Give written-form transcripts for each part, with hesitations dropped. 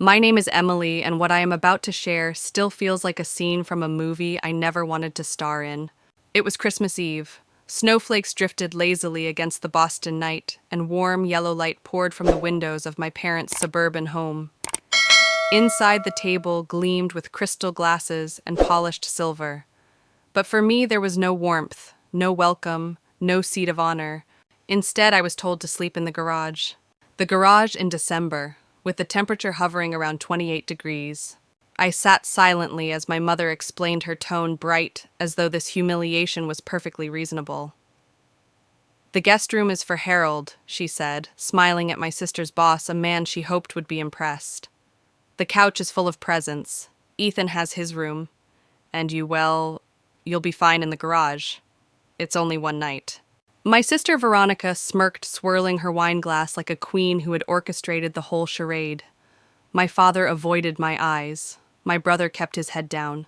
My name is Emily, and what I am about to share still feels like a scene from a movie I never wanted to star in. It was Christmas Eve. Snowflakes drifted lazily against the Boston night, and warm yellow light poured from the windows of my parents' suburban home. Inside, the table gleamed with crystal glasses and polished silver. But for me, there was no warmth, no welcome, no seat of honor. Instead, I was told to sleep in the garage. The garage in December, with the temperature hovering around 28 degrees. I sat silently as my mother explained, her tone bright, as though this humiliation was perfectly reasonable. "The guest room is for Harold," she said, smiling at my sister's boss, a man she hoped would be impressed. "The couch is full of presents. Ethan has his room. And you'll be fine in the garage. It's only one night." My sister Veronica smirked, swirling her wine glass like a queen who had orchestrated the whole charade. My father avoided my eyes. My brother kept his head down.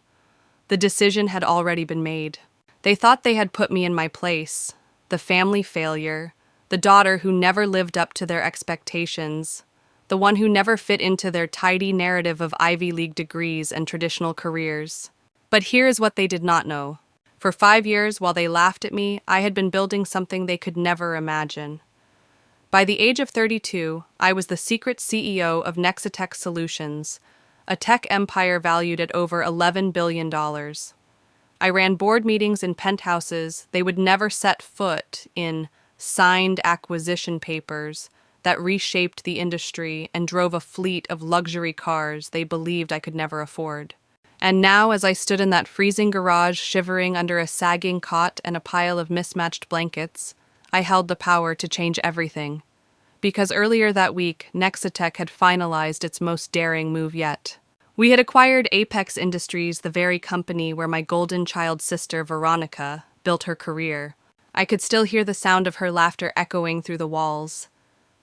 The decision had already been made. They thought they had put me in my place, the family failure, the daughter who never lived up to their expectations, the one who never fit into their tidy narrative of Ivy League degrees and traditional careers. But here is what they did not know. For 5 years, while they laughed at me, I had been building something they could never imagine. By the age of 32, I was the secret CEO of Nexitech Solutions, a tech empire valued at over $11 billion. I ran board meetings in penthouses they would never set foot in, signed acquisition papers that reshaped the industry, and drove a fleet of luxury cars they believed I could never afford. And now, as I stood in that freezing garage, shivering under a sagging cot and a pile of mismatched blankets, I held the power to change everything. Because earlier that week, Nexitech had finalized its most daring move yet. We had acquired Apex Industries, the very company where my golden child sister, Veronica, built her career. I could still hear the sound of her laughter echoing through the walls.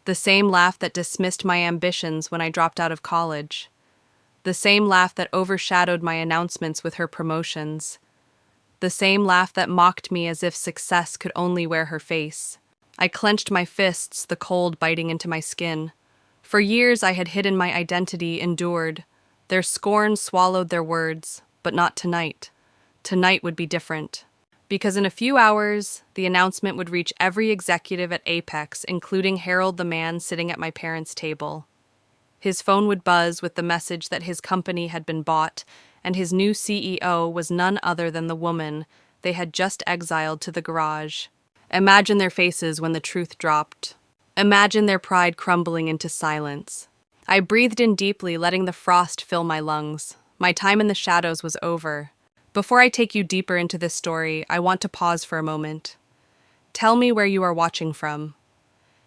The same laugh that dismissed my ambitions when I dropped out of college. The same laugh that overshadowed my announcements with her promotions. The same laugh that mocked me as if success could only wear her face. I clenched my fists, the cold biting into my skin. For years I had hidden my identity, endured. Their scorn swallowed their words, but not tonight. Tonight would be different. Because in a few hours, the announcement would reach every executive at Apex, including Harold, the man sitting at my parents' table. His phone would buzz with the message that his company had been bought, and his new CEO was none other than the woman they had just exiled to the garage. Imagine their faces when the truth dropped. Imagine their pride crumbling into silence. I breathed in deeply, letting the frost fill my lungs. My time in the shadows was over. Before I take you deeper into this story, I want to pause for a moment. Tell me where you are watching from.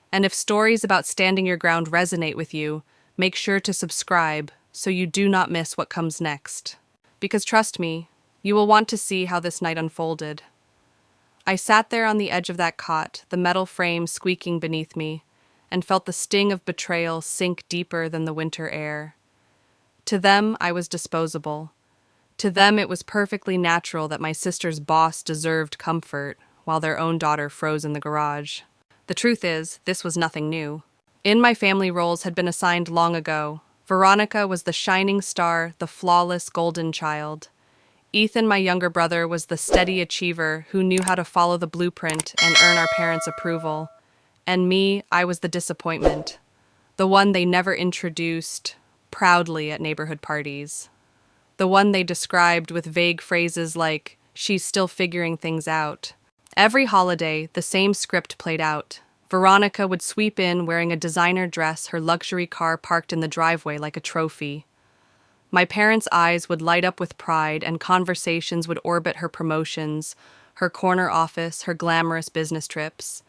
And if stories about standing your ground resonate with you, make sure to subscribe so you do not miss what comes next. Because trust me, you will want to see how this night unfolded. I sat there on the edge of that cot, the metal frame squeaking beneath me, and felt the sting of betrayal sink deeper than the winter air. To them, I was disposable. To them, it was perfectly natural that my sister's boss deserved comfort, while their own daughter froze in the garage. The truth is, this was nothing new. In my family, roles had been assigned long ago. Veronica was the shining star, the flawless golden child. Ethan, my younger brother, was the steady achiever who knew how to follow the blueprint and earn our parents' approval. And me, I was the disappointment, the one they never introduced proudly at neighborhood parties. The one they described with vague phrases like, "She's still figuring things out." Every holiday, the same script played out. Veronica would sweep in wearing a designer dress, her luxury car parked in the driveway like a trophy. My parents' eyes would light up with pride, and conversations would orbit her promotions, her corner office, her glamorous business trips.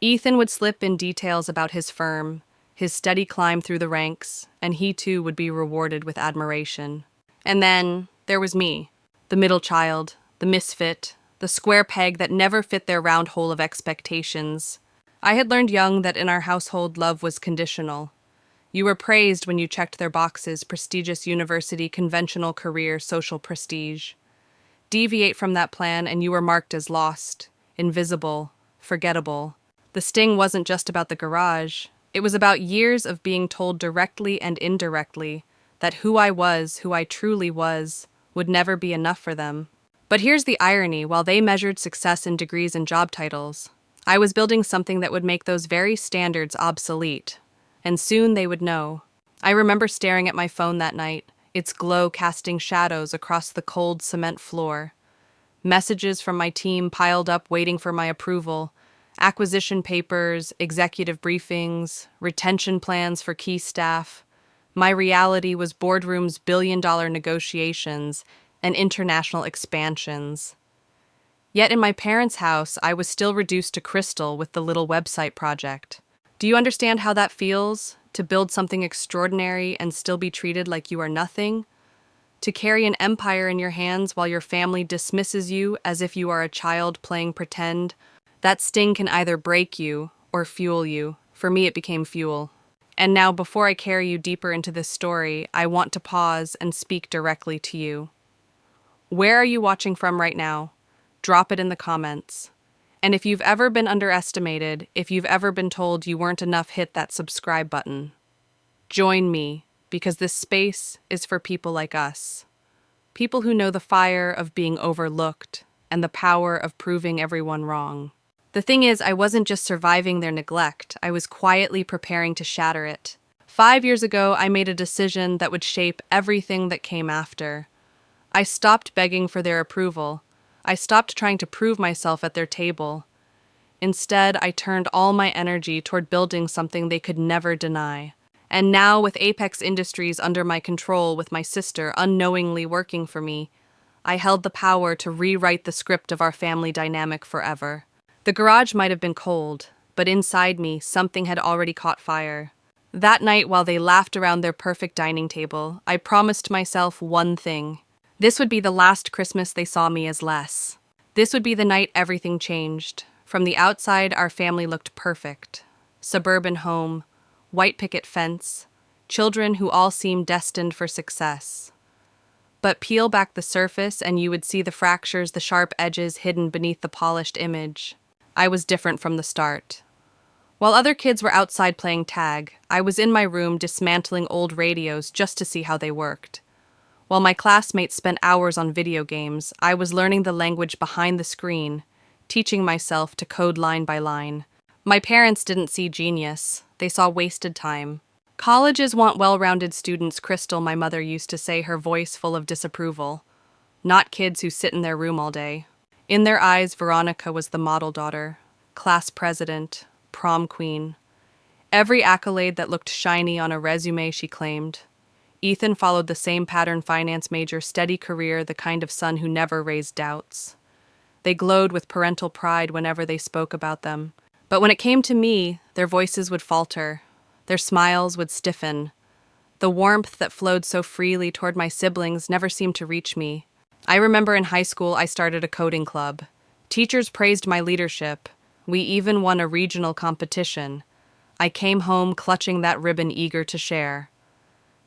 Ethan would slip in details about his firm, his steady climb through the ranks, and he too would be rewarded with admiration. And then there was me, the middle child, the misfit, the square peg that never fit their round hole of expectations. I had learned young that in our household love was conditional. You were praised when you checked their boxes: prestigious university, conventional career, social prestige. Deviate from that plan and you were marked as lost, invisible, forgettable. The sting wasn't just about the garage. It was about years of being told directly and indirectly that who I was, who I truly was, would never be enough for them. But here's the irony: while they measured success in degrees and job titles, I was building something that would make those very standards obsolete. And soon they would know. I remember staring at my phone that night, its glow casting shadows across the cold cement floor. Messages from my team piled up waiting for my approval. Acquisition papers, executive briefings, retention plans for key staff. My reality was boardrooms, billion-dollar negotiations, and international expansions. Yet in my parents' house, I was still reduced to crystal with the little website project. Do you understand how that feels? To build something extraordinary and still be treated like you are nothing? To carry an empire in your hands while your family dismisses you as if you are a child playing pretend? That sting can either break you or fuel you. For me, it became fuel. And now, before I carry you deeper into this story, I want to pause and speak directly to you. Where are you watching from right now? Drop it in the comments. And if you've ever been underestimated, if you've ever been told you weren't enough, hit that subscribe button. Join me, because this space is for people like us. People who know the fire of being overlooked and the power of proving everyone wrong. The thing is, I wasn't just surviving their neglect, I was quietly preparing to shatter it. 5 years ago, I made a decision that would shape everything that came after. I stopped begging for their approval. I stopped trying to prove myself at their table. Instead, I turned all my energy toward building something they could never deny. And now, with Apex Industries under my control, with my sister unknowingly working for me, I held the power to rewrite the script of our family dynamic forever. The garage might have been cold, but inside me, something had already caught fire. That night, while they laughed around their perfect dining table, I promised myself one thing. This would be the last Christmas they saw me as less. This would be the night everything changed. From the outside, our family looked perfect. Suburban home, white picket fence, children who all seemed destined for success. But peel back the surface and you would see the fractures, the sharp edges hidden beneath the polished image. I was different from the start. While other kids were outside playing tag, I was in my room dismantling old radios just to see how they worked. While my classmates spent hours on video games, I was learning the language behind the screen, teaching myself to code line by line. My parents didn't see genius, they saw wasted time. Colleges want well-rounded students, Crystal, my mother used to say, her voice full of disapproval. Not kids who sit in their room all day. In their eyes, Veronica was the model daughter, class president, prom queen. Every accolade that looked shiny on a resume, she claimed. Ethan followed the same pattern: finance major, steady career, the kind of son who never raised doubts. They glowed with parental pride whenever they spoke about them. But when it came to me, their voices would falter. Their smiles would stiffen. The warmth that flowed so freely toward my siblings never seemed to reach me. I remember in high school I started a coding club. Teachers praised my leadership. We even won a regional competition. I came home clutching that ribbon, eager to share.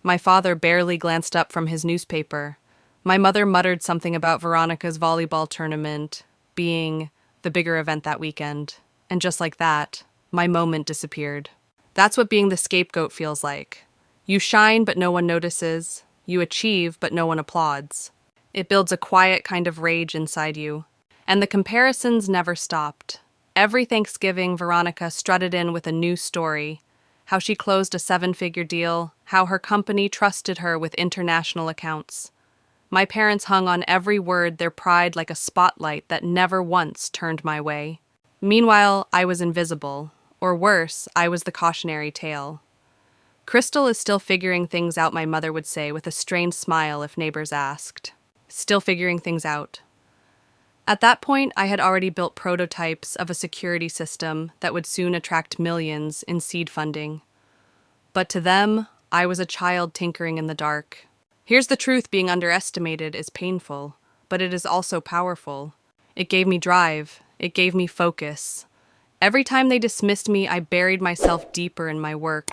My father barely glanced up from his newspaper. My mother muttered something about Veronica's volleyball tournament being the bigger event that weekend. And just like that, my moment disappeared. That's what being the scapegoat feels like. You shine, but no one notices. You achieve, but no one applauds. It builds a quiet kind of rage inside you. And the comparisons never stopped. Every Thanksgiving, Veronica strutted in with a new story. How she closed a 7-figure deal, how her company trusted her with international accounts. My parents hung on every word, their pride like a spotlight that never once turned my way. Meanwhile, I was invisible. Or worse, I was the cautionary tale. Crystal is still figuring things out, my mother would say with a strained smile if neighbors asked. Still figuring things out. At that point, I had already built prototypes of a security system that would soon attract millions in seed funding. But to them, I was a child tinkering in the dark. Here's the truth: being underestimated is painful, but it is also powerful. It gave me drive. It gave me focus. Every time they dismissed me, I buried myself deeper in my work.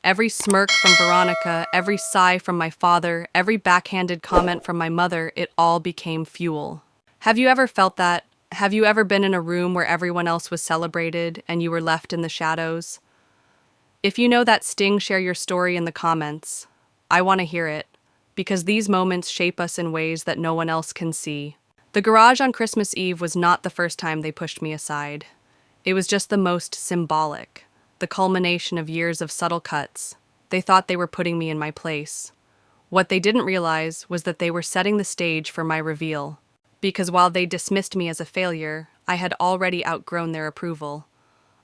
Every smirk from Veronica, every sigh from my father, every backhanded comment from my mother, it all became fuel. Have you ever felt that? Have you ever been in a room where everyone else was celebrated and you were left in the shadows? If you know that sting, share your story in the comments. I want to hear it, because these moments shape us in ways that no one else can see. The garage on Christmas Eve was not the first time they pushed me aside. It was just the most symbolic, the culmination of years of subtle cuts. They thought they were putting me in my place. What they didn't realize was that they were setting the stage for my reveal. Because while they dismissed me as a failure, I had already outgrown their approval.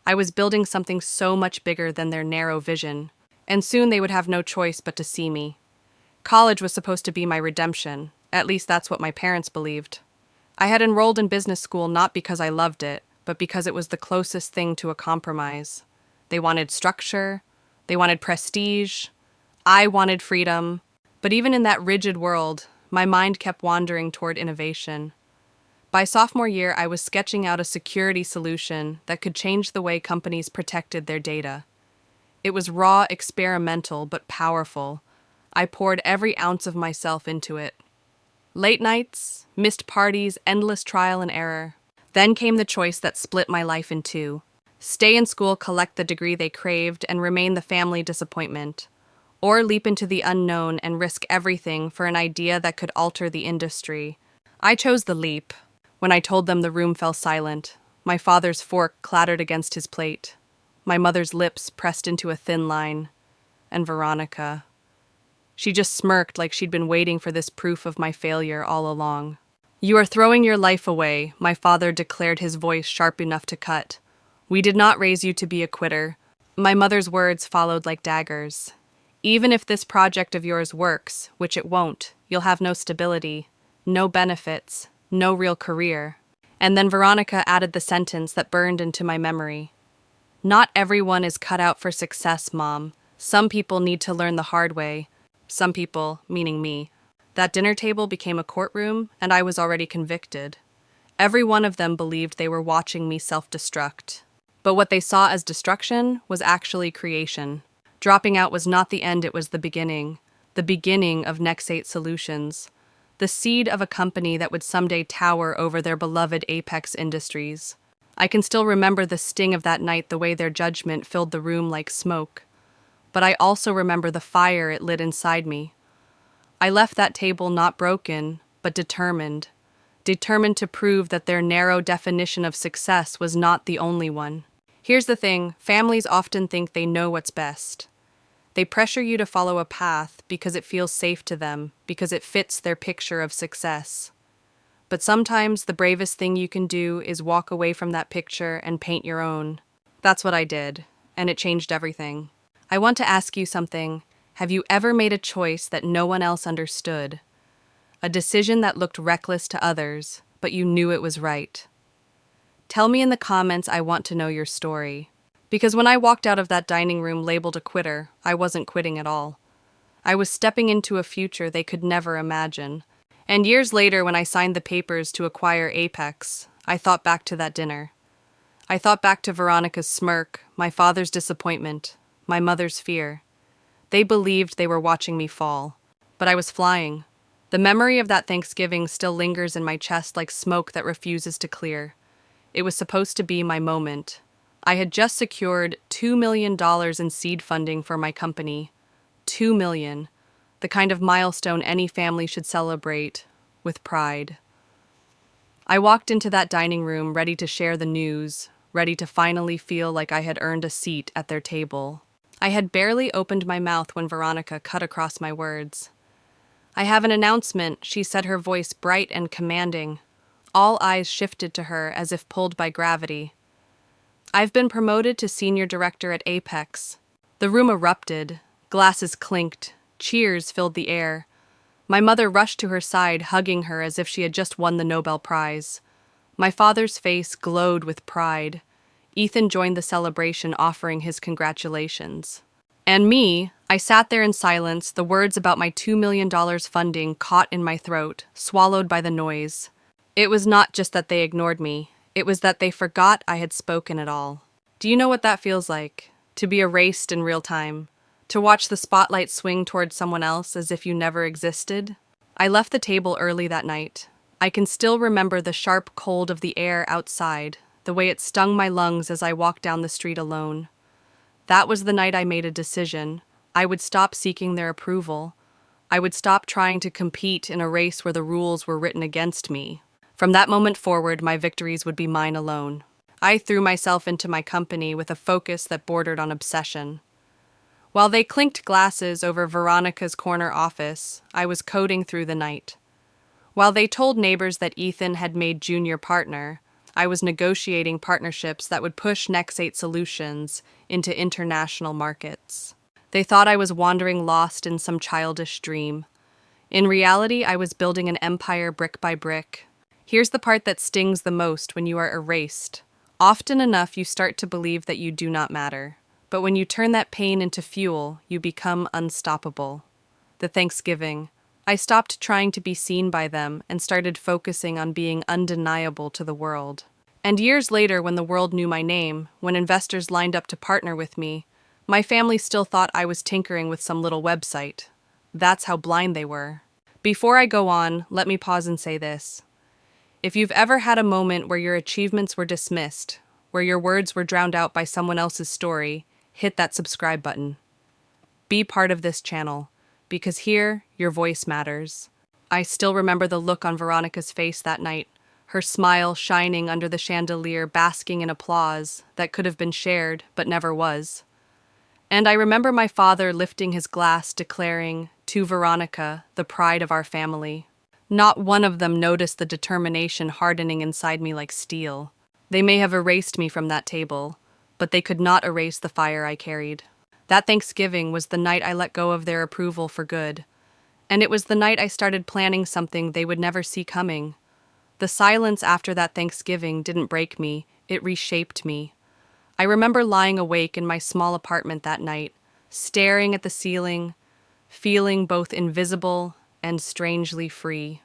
I was building something so much bigger than their narrow vision, and soon they would have no choice but to see me. College was supposed to be my redemption, at least that's what my parents believed. I had enrolled in business school not because I loved it, but because it was the closest thing to a compromise. They wanted structure, they wanted prestige, I wanted freedom, but even in that rigid world, my mind kept wandering toward innovation. By sophomore year, I was sketching out a security solution that could change the way companies protected their data. It was raw, experimental, but powerful. I poured every ounce of myself into it. Late nights, missed parties, endless trial and error. Then came the choice that split my life in two. Stay in school, collect the degree they craved, and remain the family disappointment. Or leap into the unknown and risk everything for an idea that could alter the industry. I chose the leap. When I told them, the room fell silent. My father's fork clattered against his plate. My mother's lips pressed into a thin line. And Veronica. She just smirked like she'd been waiting for this proof of my failure all along. "You are throwing your life away," my father declared, his voice sharp enough to cut. "We did not raise you to be a quitter." My mother's words followed like daggers. "Even if this project of yours works, which it won't, you'll have no stability, no benefits, no real career." And then Veronica added the sentence that burned into my memory. "Not everyone is cut out for success, Mom. Some people need to learn the hard way." Some people, meaning me. That dinner table became a courtroom, and I was already convicted. Every one of them believed they were watching me self-destruct. But what they saw as destruction was actually creation. Dropping out was not the end, it was the beginning of Nexate Solutions, the seed of a company that would someday tower over their beloved Apex Industries. I can still remember the sting of that night, the way their judgment filled the room like smoke. But I also remember the fire it lit inside me. I left that table not broken, but determined to prove that their narrow definition of success was not the only one. Here's the thing, families often think they know what's best. They pressure you to follow a path because it feels safe to them, because it fits their picture of success. But sometimes the bravest thing you can do is walk away from that picture and paint your own. That's what I did, and it changed everything. I want to ask you something. Have you ever made a choice that no one else understood? A decision that looked reckless to others, but you knew it was right? Tell me in the comments. I want to know your story. Because when I walked out of that dining room labeled a quitter, I wasn't quitting at all. I was stepping into a future they could never imagine. And years later, when I signed the papers to acquire Apex, I thought back to that dinner. I thought back to Veronica's smirk, my father's disappointment, my mother's fear. They believed they were watching me fall, but I was flying. The memory of that Thanksgiving still lingers in my chest like smoke that refuses to clear. It was supposed to be my moment. I had just secured $2 million in seed funding for my company. $2 million, the kind of milestone any family should celebrate with pride. I walked into that dining room ready to share the news, ready to finally feel like I had earned a seat at their table. I had barely opened my mouth when Veronica cut across my words. "I have an announcement," she said, her voice bright and commanding. All eyes shifted to her as if pulled by gravity. "I've been promoted to senior director at Apex." The room erupted. Glasses clinked. Cheers filled the air. My mother rushed to her side, hugging her as if she had just won the Nobel Prize. My father's face glowed with pride. Ethan joined the celebration, offering his congratulations. And me, I sat there in silence, the words about my $2 million funding caught in my throat, swallowed by the noise. It was not just that they ignored me, it was that they forgot I had spoken at all. Do you know what that feels like? To be erased in real time. To watch the spotlight swing towards someone else as if you never existed? I left the table early that night. I can still remember the sharp cold of the air outside, the way it stung my lungs as I walked down the street alone. That was the night I made a decision. I would stop seeking their approval. I would stop trying to compete in a race where the rules were written against me. From that moment forward, my victories would be mine alone. I threw myself into my company with a focus that bordered on obsession. While they clinked glasses over Veronica's corner office, I was coding through the night. While they told neighbors that Ethan had made junior partner, I was negotiating partnerships that would push Nexate Solutions into international markets. They thought I was wandering lost in some childish dream. In reality, I was building an empire brick by brick. Here's the part that stings the most when you are erased. Often enough, you start to believe that you do not matter. But when you turn that pain into fuel, you become unstoppable. The Thanksgiving. I stopped trying to be seen by them and started focusing on being undeniable to the world. And years later, when the world knew my name, when investors lined up to partner with me, my family still thought I was tinkering with some little website. That's how blind they were. Before I go on, let me pause and say this. If you've ever had a moment where your achievements were dismissed, where your words were drowned out by someone else's story, hit that subscribe button. Be part of this channel, because here, your voice matters. I still remember the look on Veronica's face that night, her smile shining under the chandelier, basking in applause that could have been shared but never was. And I remember my father lifting his glass, declaring, "To Veronica, the pride of our family." Not one of them noticed the determination hardening inside me like steel. They may have erased me from that table, but they could not erase the fire I carried. That Thanksgiving was the night I let go of their approval for good. And it was the night I started planning something they would never see coming. The silence after that Thanksgiving didn't break me, it reshaped me. I remember lying awake in my small apartment that night, staring at the ceiling, feeling both invisible and strangely free.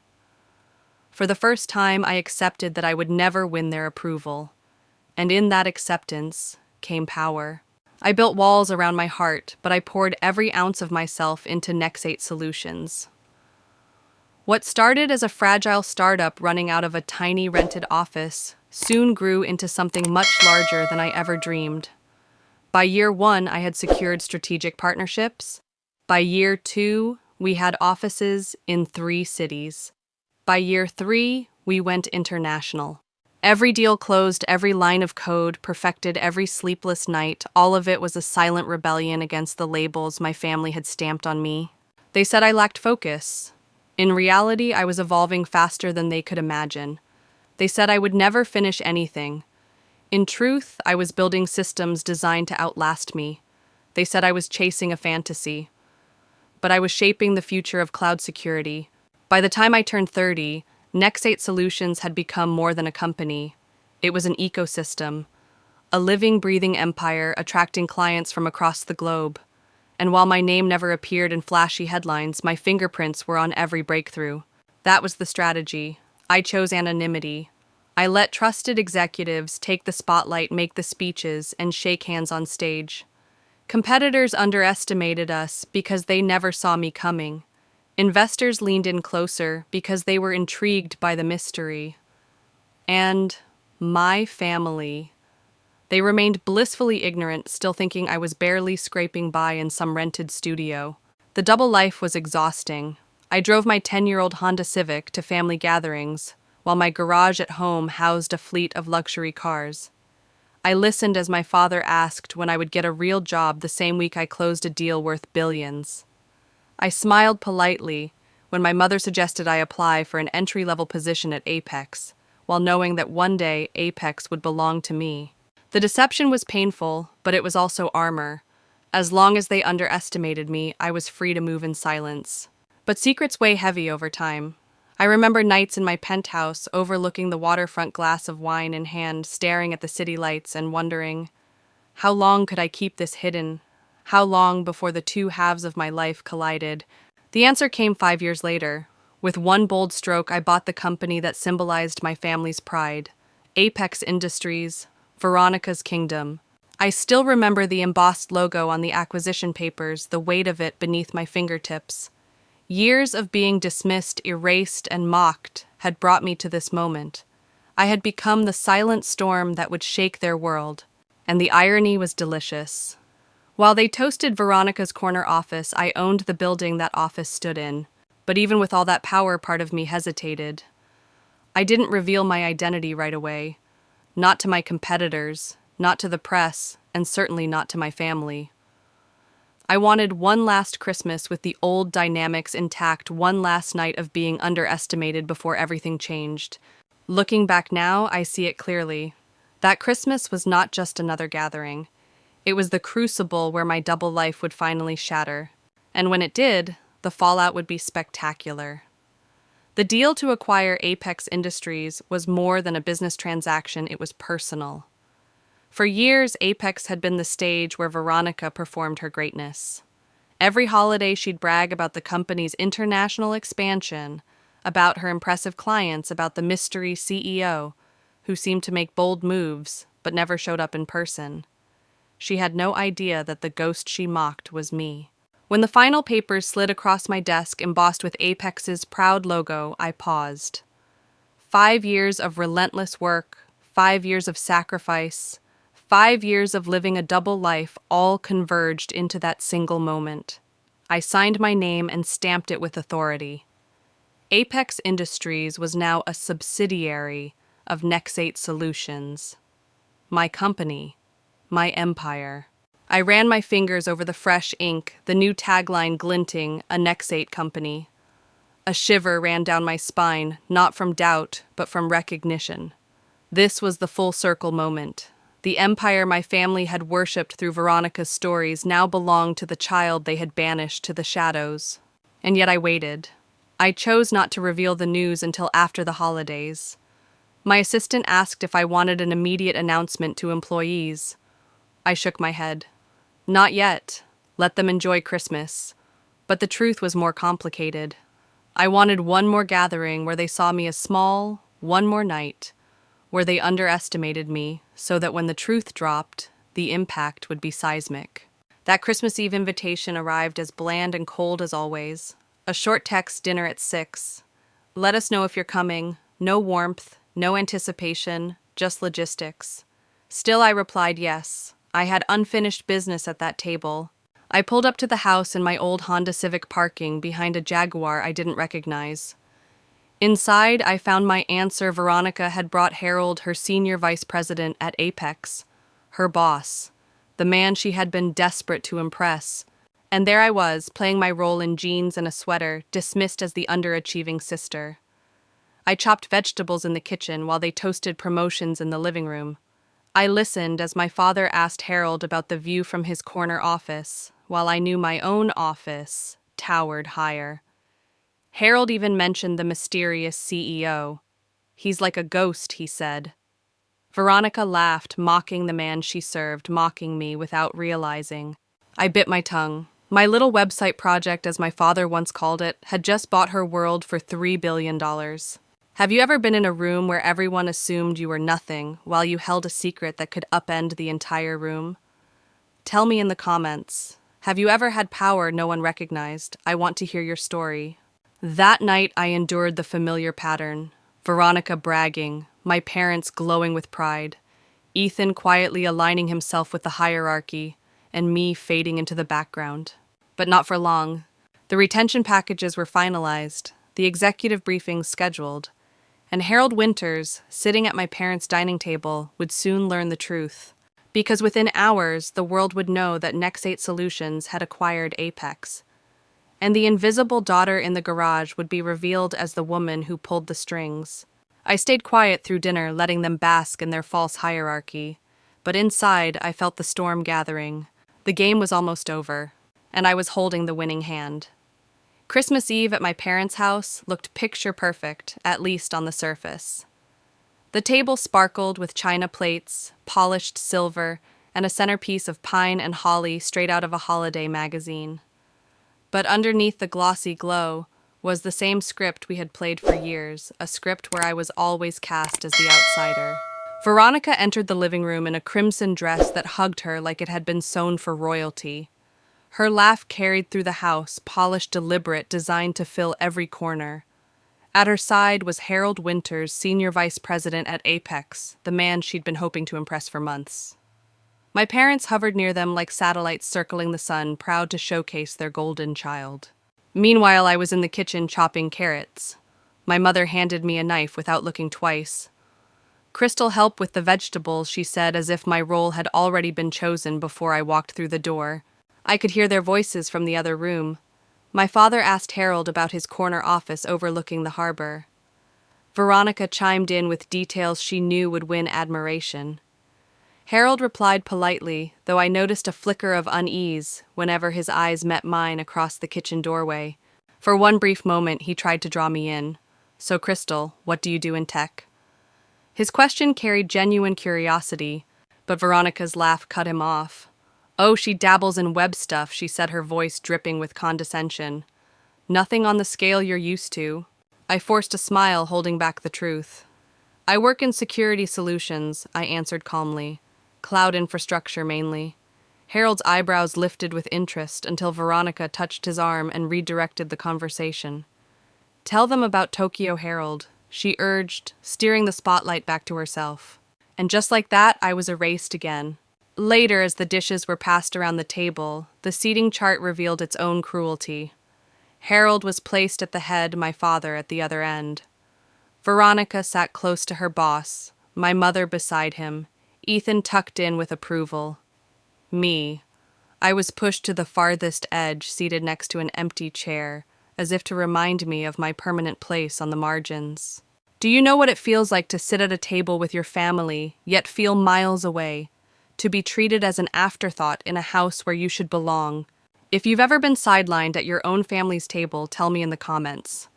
For the first time, I accepted that I would never win their approval. And in that acceptance came power. I built walls around my heart, but I poured every ounce of myself into Nexate Solutions. What started as a fragile startup running out of a tiny rented office soon grew into something much larger than I ever dreamed. By year 1, I had secured strategic partnerships. By year 2, we had offices in 3 cities. By year 3, we went international. Every deal closed, every line of code perfected, every sleepless night, all of it was a silent rebellion against the labels my family had stamped on me. They said I lacked focus. In reality, I was evolving faster than they could imagine. They said I would never finish anything. In truth, I was building systems designed to outlast me. They said I was chasing a fantasy. But I was shaping the future of cloud security. By the time I turned 30, Nexate Solutions had become more than a company. It was an ecosystem, a living, breathing empire attracting clients from across the globe. And while my name never appeared in flashy headlines, my fingerprints were on every breakthrough. That was the strategy. I chose anonymity. I let trusted executives take the spotlight, make the speeches, and shake hands on stage. Competitors underestimated us because they never saw me coming. Investors leaned in closer because they were intrigued by the mystery. And my family. They remained blissfully ignorant, still thinking I was barely scraping by in some rented studio. The double life was exhausting. I drove my 10-year-old Honda Civic to family gatherings, while my garage at home housed a fleet of luxury cars. I listened as my father asked when I would get a real job the same week I closed a deal worth billions. I smiled politely when my mother suggested I apply for an entry-level position at Apex, while knowing that one day Apex would belong to me. The deception was painful, but it was also armor. As long as they underestimated me, I was free to move in silence. But secrets weigh heavy over time. I remember nights in my penthouse, overlooking the waterfront, glass of wine in hand, staring at the city lights and wondering, how long could I keep this hidden? How long before the two halves of my life collided? The answer came 5 years later. With one bold stroke, I bought the company that symbolized my family's pride. Apex Industries, Veronica's Kingdom. I still remember the embossed logo on the acquisition papers, the weight of it beneath my fingertips. Years of being dismissed, erased, and mocked had brought me to this moment. I had become the silent storm that would shake their world. And the irony was delicious. While they toasted Veronica's corner office, I owned the building that office stood in. But even with all that power, part of me hesitated. I didn't reveal my identity right away. Not to my competitors, not to the press, and certainly not to my family. I wanted one last Christmas with the old dynamics intact, one last night of being underestimated before everything changed. Looking back now, I see it clearly. That Christmas was not just another gathering. It was the crucible where my double life would finally shatter. And when it did, the fallout would be spectacular. The deal to acquire Apex Industries was more than a business transaction, it was personal. For years, Apex had been the stage where Veronica performed her greatness. Every holiday, she'd brag about the company's international expansion, about her impressive clients, about the mystery CEO, who seemed to make bold moves, but never showed up in person. She had no idea that the ghost she mocked was me. When the final papers slid across my desk, embossed with Apex's proud logo, I paused. 5 years of relentless work, 5 years of sacrifice, 5 years of living a double life, all converged into that single moment. I signed my name and stamped it with authority. Apex Industries was now a subsidiary of Nexate Solutions. My company, my empire. I ran my fingers over the fresh ink, the new tagline glinting, a Nexate company. A shiver ran down my spine, not from doubt, but from recognition. This was the full circle moment. The empire my family had worshipped through Veronica's stories now belonged to the child they had banished to the shadows. And yet I waited. I chose not to reveal the news until after the holidays. My assistant asked if I wanted an immediate announcement to employees. I shook my head. Not yet. Let them enjoy Christmas. But the truth was more complicated. I wanted one more gathering where they saw me as small, one more night, where they underestimated me, so that when the truth dropped, the impact would be seismic. That Christmas Eve invitation arrived as bland and cold as always. A short text, dinner at 6. Let us know if you're coming. No warmth, no anticipation, just logistics. Still, I replied yes. I had unfinished business at that table. I pulled up to the house in my old Honda Civic parking behind a Jaguar I didn't recognize. Inside, I found my answer. Veronica had brought Harold, her senior vice president at Apex, her boss, the man she had been desperate to impress. And there I was, playing my role in jeans and a sweater, dismissed as the underachieving sister. I chopped vegetables in the kitchen while they toasted promotions in the living room. I listened as my father asked Harold about the view from his corner office, while I knew my own office towered higher. Harold even mentioned the mysterious CEO. He's like a ghost, he said. Veronica laughed, mocking the man she served, mocking me without realizing. I bit my tongue. My little website project, as my father once called it, had just bought her world for $3 billion. Have you ever been in a room where everyone assumed you were nothing while you held a secret that could upend the entire room? Tell me in the comments. Have you ever had power no one recognized? I want to hear your story. That night I endured the familiar pattern. Veronica bragging, my parents glowing with pride, Ethan quietly aligning himself with the hierarchy, and me fading into the background. But not for long. The retention packages were finalized, the executive briefings scheduled, and Harold Winters, sitting at my parents' dining table, would soon learn the truth. Because within hours, the world would know that Nexate Solutions had acquired Apex, and the invisible daughter in the garage would be revealed as the woman who pulled the strings. I stayed quiet through dinner, letting them bask in their false hierarchy, but inside I felt the storm gathering. The game was almost over, and I was holding the winning hand. Christmas Eve at my parents' house looked picture perfect, at least on the surface. The table sparkled with china plates, polished silver, and a centerpiece of pine and holly straight out of a holiday magazine. But underneath the glossy glow was the same script we had played for years, a script where I was always cast as the outsider. Veronica entered the living room in a crimson dress that hugged her like it had been sewn for royalty. Her laugh carried through the house, polished, deliberate, designed to fill every corner. At her side was Harold Winters, senior vice president at Apex, the man she'd been hoping to impress for months. My parents hovered near them like satellites circling the sun, proud to showcase their golden child. Meanwhile, I was in the kitchen chopping carrots. My mother handed me a knife without looking twice. "Crystal, help with the vegetables," she said, as if my role had already been chosen before I walked through the door. I could hear their voices from the other room. My father asked Harold about his corner office overlooking the harbor. Veronica chimed in with details she knew would win admiration. Harold replied politely, though I noticed a flicker of unease whenever his eyes met mine across the kitchen doorway. For one brief moment, he tried to draw me in. "So, Crystal, what do you do in tech?" His question carried genuine curiosity, but Veronica's laugh cut him off. "Oh, she dabbles in web stuff," she said, her voice dripping with condescension. "Nothing on the scale you're used to." I forced a smile, holding back the truth. "I work in security solutions," I answered calmly. "Cloud infrastructure mainly." Harold's eyebrows lifted with interest until Veronica touched his arm and redirected the conversation. "Tell them about Tokyo, Harold," she urged, steering the spotlight back to herself. And just like that, I was erased again. Later, as the dishes were passed around the table, the seating chart revealed its own cruelty. Harold was placed at the head, my father at the other end. Veronica sat close to her boss, my mother beside him, Ethan tucked in with approval. Me. I was pushed to the farthest edge, seated next to an empty chair, as if to remind me of my permanent place on the margins. Do you know what it feels like to sit at a table with your family, yet feel miles away? To be treated as an afterthought in a house where you should belong? If you've ever been sidelined at your own family's table, tell me in the comments.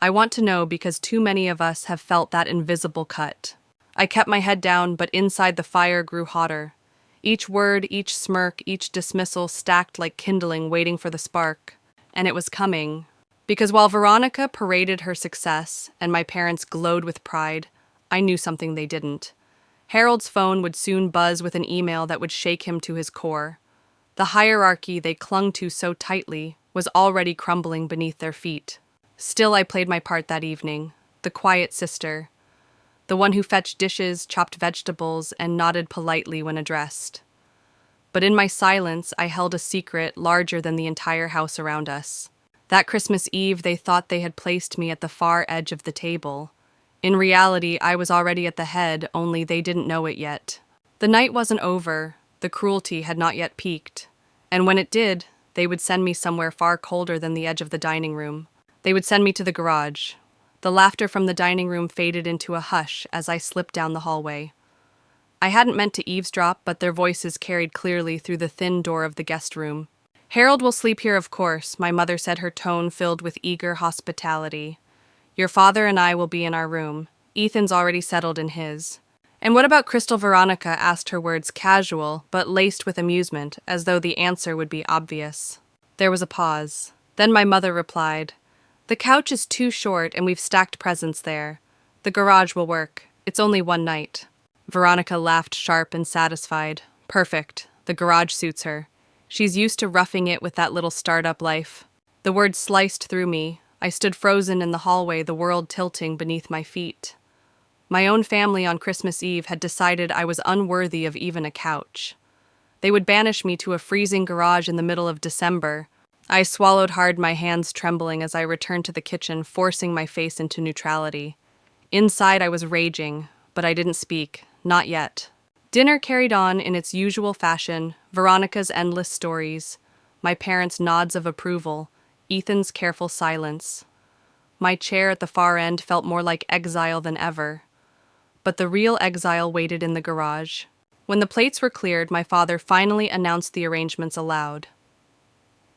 I want to know because too many of us have felt that invisible cut. I kept my head down, but inside the fire grew hotter. Each word, each smirk, each dismissal stacked like kindling waiting for the spark. And it was coming. Because while Veronica paraded her success and my parents glowed with pride, I knew something they didn't. Harold's phone would soon buzz with an email that would shake him to his core. The hierarchy they clung to so tightly was already crumbling beneath their feet. Still, I played my part that evening, the quiet sister, the one who fetched dishes, chopped vegetables, and nodded politely when addressed. But in my silence, I held a secret larger than the entire house around us. That Christmas Eve, they thought they had placed me at the far edge of the table. In reality, I was already at the head, only they didn't know it yet. The night wasn't over, the cruelty had not yet peaked. And when it did, they would send me somewhere far colder than the edge of the dining room. They would send me to the garage. The laughter from the dining room faded into a hush as I slipped down the hallway. I hadn't meant to eavesdrop, but their voices carried clearly through the thin door of the guest room. "Harold will sleep here, of course," my mother said, her tone filled with eager hospitality. "Your father and I will be in our room. Ethan's already settled in his." "And what about Crystal?" Veronica asked, her words casual, but laced with amusement, as though the answer would be obvious. There was a pause. Then my mother replied, "The couch is too short and we've stacked presents there. The garage will work. It's only one night." Veronica laughed, sharp and satisfied. "Perfect. The garage suits her. She's used to roughing it with that little startup life." The words sliced through me. I stood frozen in the hallway, the world tilting beneath my feet. My own family on Christmas Eve had decided I was unworthy of even a couch. They would banish me to a freezing garage in the middle of December. I swallowed hard, my hands trembling as I returned to the kitchen, forcing my face into neutrality. Inside I was raging, but I didn't speak, not yet. Dinner carried on in its usual fashion, Veronica's endless stories, my parents' nods of approval, Ethan's careful silence. My chair at the far end felt more like exile than ever. But the real exile waited in the garage. When the plates were cleared, my father finally announced the arrangements aloud.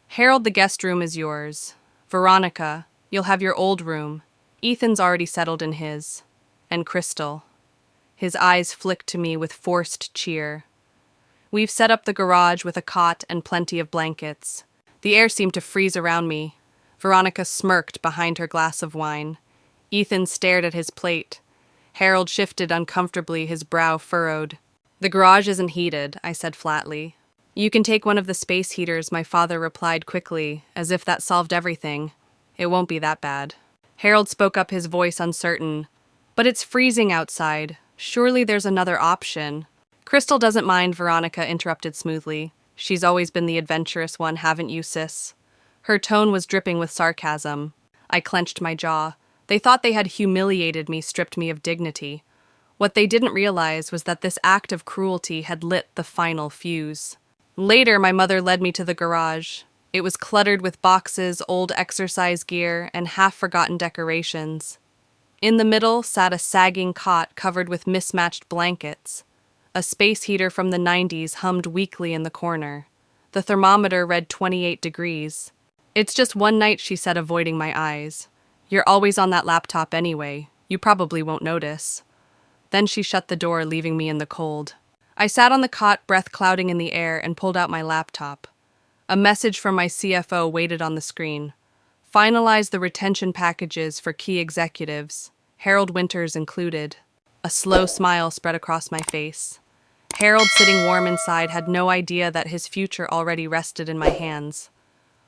"Harold, the guest room is yours. Veronica, you'll have your old room. Ethan's already settled in his. And Crystal." His eyes flicked to me with forced cheer. "We've set up the garage with a cot and plenty of blankets." The air seemed to freeze around me. Veronica smirked behind her glass of wine. Ethan stared at his plate. Harold shifted uncomfortably, his brow furrowed. "The garage isn't heated," I said flatly. "You can take one of the space heaters," my father replied quickly, as if that solved everything. "It won't be that bad." Harold spoke up, his voice uncertain. "But it's freezing outside. Surely there's another option." Crystal doesn't mind, Veronica interrupted smoothly. She's always been the adventurous one, haven't you, sis? Her tone was dripping with sarcasm. I clenched my jaw. They thought they had humiliated me, stripped me of dignity. What they didn't realize was that this act of cruelty had lit the final fuse. Later, my mother led me to the garage. It was cluttered with boxes, old exercise gear, and half-forgotten decorations. In the middle sat a sagging cot covered with mismatched blankets. A space heater from the 90s hummed weakly in the corner. The thermometer read 28 degrees. It's just one night, she said, avoiding my eyes. You're always on that laptop anyway. You probably won't notice. Then she shut the door, leaving me in the cold. I sat on the cot, breath clouding in the air, and pulled out my laptop. A message from my CFO waited on the screen. Finalize the retention packages for key executives, Harold Winters included. A slow smile spread across my face. Harold, sitting warm inside, had no idea that his future already rested in my hands.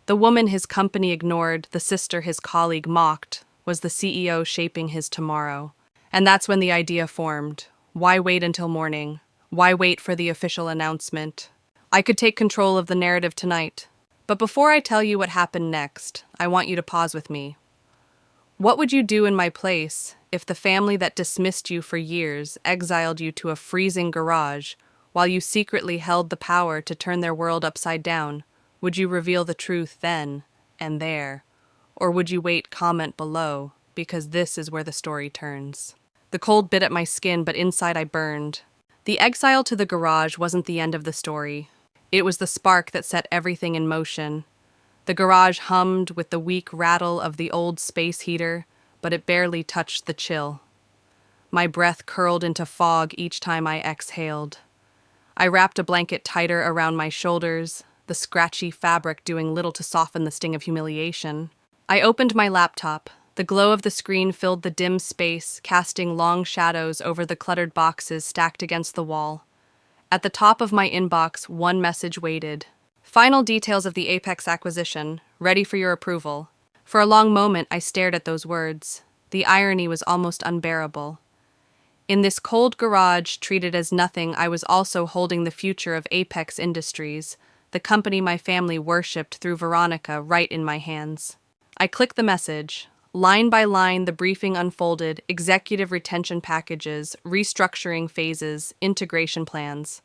The woman his company ignored, the sister his colleague mocked, was the CEO shaping his tomorrow. And that's when the idea formed. Why wait until morning? Why wait for the official announcement? I could take control of the narrative tonight. But before I tell you what happened next, I want you to pause with me. What would you do in my place if the family that dismissed you for years exiled you to a freezing garage while you secretly held the power to turn their world upside down? Would you reveal the truth then and there? Or would you wait? Comment below, because this is where the story turns. The cold bit at my skin, but inside I burned. The exile to the garage wasn't the end of the story. It was the spark that set everything in motion. The garage hummed with the weak rattle of the old space heater, but it barely touched the chill. My breath curled into fog each time I exhaled. I wrapped a blanket tighter around my shoulders, the scratchy fabric doing little to soften the sting of humiliation. I opened my laptop. The glow of the screen filled the dim space, casting long shadows over the cluttered boxes stacked against the wall. At the top of my inbox, one message waited. Final details of the Apex acquisition, ready for your approval. For a long moment, I stared at those words. The irony was almost unbearable. In this cold garage, treated as nothing, I was also holding the future of Apex Industries, the company my family worshipped through Veronica, right in my hands. I clicked the message. Line by line, the briefing unfolded: executive retention packages, restructuring phases, integration plans.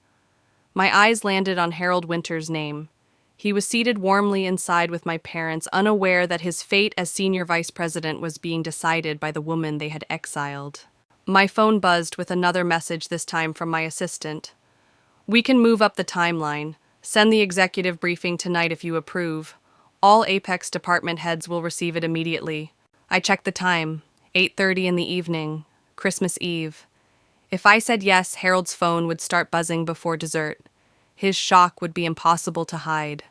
My eyes landed on Harold Winters' name. He was seated warmly inside with my parents, unaware that his fate as senior vice president was being decided by the woman they had exiled. My phone buzzed with another message, this time from my assistant. We can move up the timeline. Send the executive briefing tonight if you approve. All Apex department heads will receive it immediately. I checked the time, 8:30 in the evening, Christmas Eve. If I said yes, Harold's phone would start buzzing before dessert. His shock would be impossible to hide.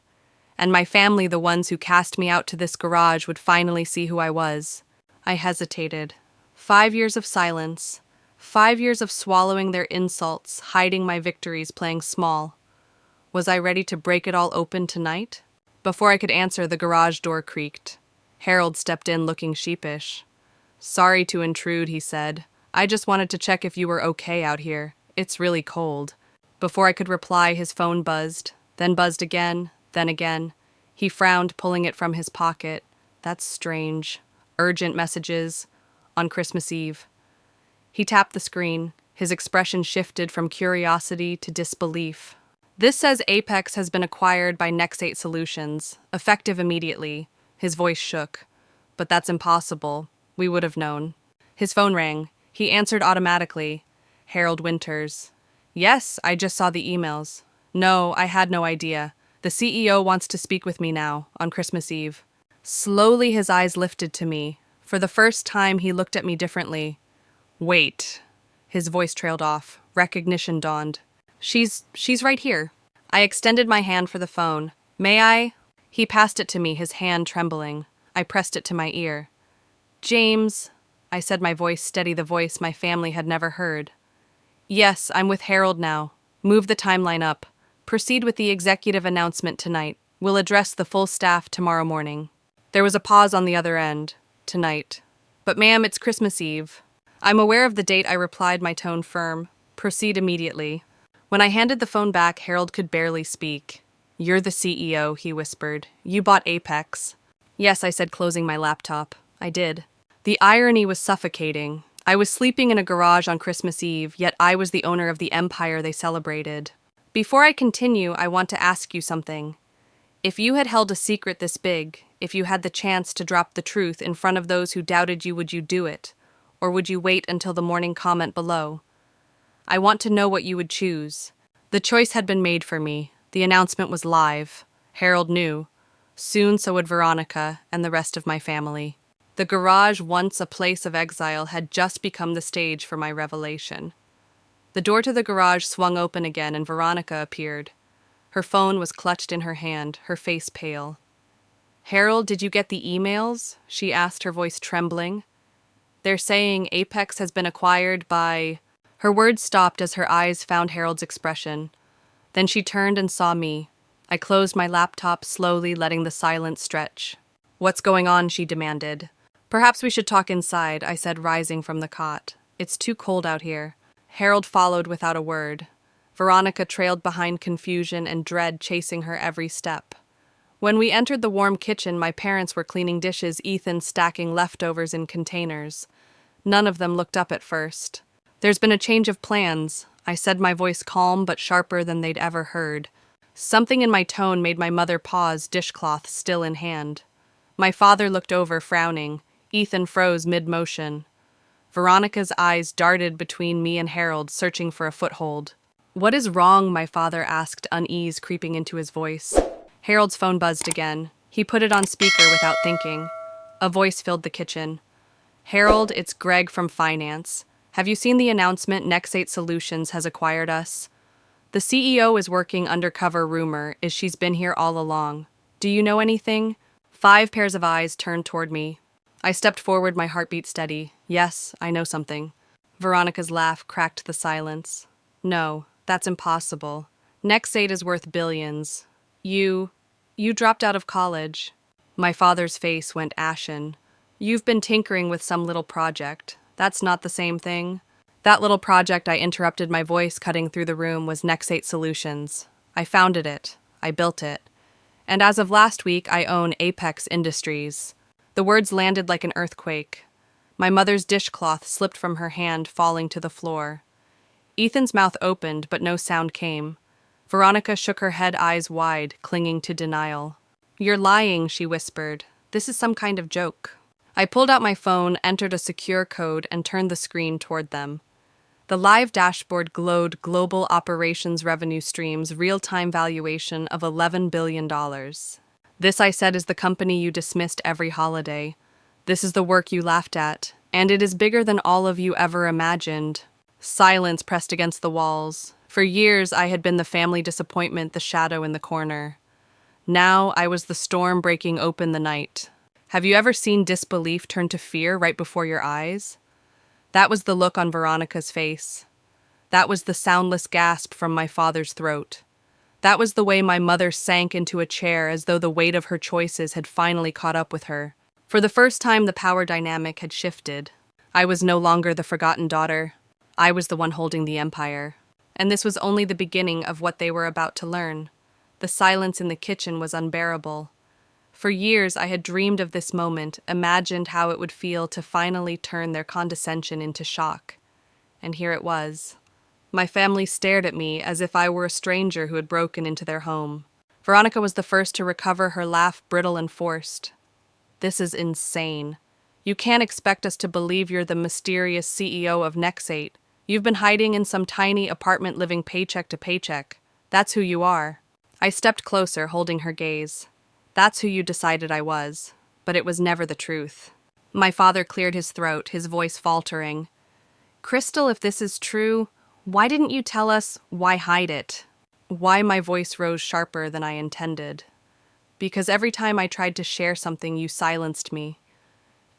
And my family, the ones who cast me out to this garage, would finally see who I was. I hesitated. 5 years of silence. 5 years of swallowing their insults, hiding my victories, playing small. Was I ready to break it all open tonight? Before I could answer, the garage door creaked. Harold stepped in looking sheepish. Sorry to intrude, he said. I just wanted to check if you were okay out here. It's really cold. Before I could reply, his phone buzzed, then buzzed again, then again. He frowned, pulling it from his pocket. That's strange. Urgent messages. On Christmas Eve. He tapped the screen. His expression shifted from curiosity to disbelief. This says Apex has been acquired by Nex8 Solutions, effective immediately. His voice shook. But that's impossible. We would have known. His phone rang. He answered automatically. Harold Winters. Yes, I just saw the emails. No, I had no idea. The CEO wants to speak with me now, on Christmas Eve. Slowly his eyes lifted to me. For the first time, he looked at me differently. Wait. His voice trailed off. Recognition dawned. She's right here. I extended my hand for the phone. May I? He passed it to me, his hand trembling. I pressed it to my ear. James, I said, my voice steady, the voice my family had never heard. Yes, I'm with Harold now. Move the timeline up. Proceed with the executive announcement tonight. We'll address the full staff tomorrow morning. There was a pause on the other end. Tonight. But ma'am, it's Christmas Eve. I'm aware of the date, I replied, my tone firm. Proceed immediately. When I handed the phone back, Harold could barely speak. "You're the CEO," he whispered. "You bought Apex." "Yes," I said, closing my laptop. "I did." The irony was suffocating. I was sleeping in a garage on Christmas Eve, yet I was the owner of the empire they celebrated. Before I continue, I want to ask you something. If you had held a secret this big, if you had the chance to drop the truth in front of those who doubted you, would you do it? Or would you wait until the morning comment below? I want to know what you would choose. The choice had been made for me. The announcement was live. Harold knew. Soon so would Veronica and the rest of my family. The garage, once a place of exile, had just become the stage for my revelation. The door to the garage swung open again and Veronica appeared. Her phone was clutched in her hand, her face pale. "Harold, did you get the emails?" she asked, her voice trembling. "They're saying Apex has been acquired by—" Her words stopped as her eyes found Harold's expression. Then she turned and saw me. I closed my laptop slowly, letting the silence stretch. "What's going on?" she demanded. "Perhaps we should talk inside," I said, rising from the cot. "It's too cold out here." Harold followed without a word. Veronica trailed behind, confusion and dread chasing her every step. When we entered the warm kitchen, my parents were cleaning dishes, Ethan stacking leftovers in containers. None of them looked up at first. "There's been a change of plans," I said, my voice calm but sharper than they'd ever heard. Something in my tone made my mother pause, dishcloth still in hand. My father looked over, frowning. Ethan froze mid-motion. Veronica's eyes darted between me and Harold, searching for a foothold. "What is wrong?" my father asked, unease creeping into his voice. Harold's phone buzzed again. He put it on speaker without thinking. A voice filled the kitchen. "Harold, it's Greg from Finance. Have you seen the announcement Nexate Solutions has acquired us? The CEO is working undercover, rumor is she's been here all along. Do you know anything?" 5 pairs of eyes turned toward me. I stepped forward, my heartbeat steady. "Yes, I know something." Veronica's laugh cracked the silence. "No, that's impossible. Nexate is worth billions. You dropped out of college." My father's face went ashen. "You've been tinkering with some little project. That's not the same thing." "That little project," I interrupted, my voice cutting through the room, "was Nexate Solutions. I founded it. I built it. And as of last week, I own Apex Industries." The words landed like an earthquake. My mother's dishcloth slipped from her hand, falling to the floor. Ethan's mouth opened, but no sound came. Veronica shook her head, eyes wide, clinging to denial. "You're lying," she whispered. "This is some kind of joke." I pulled out my phone, entered a secure code, and turned the screen toward them. The live dashboard glowed: global operations revenue streams, real-time valuation of $11 billion. "This," I said, "is the company you dismissed every holiday. This is the work you laughed at, and it is bigger than all of you ever imagined." Silence pressed against the walls. For years, I had been the family disappointment, the shadow in the corner. Now, I was the storm breaking open the night. Have you ever seen disbelief turn to fear right before your eyes? That was the look on Veronica's face. That was the soundless gasp from my father's throat. That was the way my mother sank into a chair, as though the weight of her choices had finally caught up with her. For the first time, the power dynamic had shifted. I was no longer the forgotten daughter. I was the one holding the empire. And this was only the beginning of what they were about to learn. The silence in the kitchen was unbearable. For years, I had dreamed of this moment, imagined how it would feel to finally turn their condescension into shock. And here it was. My family stared at me as if I were a stranger who had broken into their home. Veronica was the first to recover, her laugh brittle and forced. "This is insane. You can't expect us to believe you're the mysterious CEO of Nexate. You've been hiding in some tiny apartment living paycheck to paycheck. That's who you are." I stepped closer, holding her gaze. "That's who you decided I was. But it was never the truth." My father cleared his throat, his voice faltering. "Crystal, if this is true, why didn't you tell us? Why hide it?" Why my voice rose sharper than I intended. Because every time I tried to share something, you silenced me.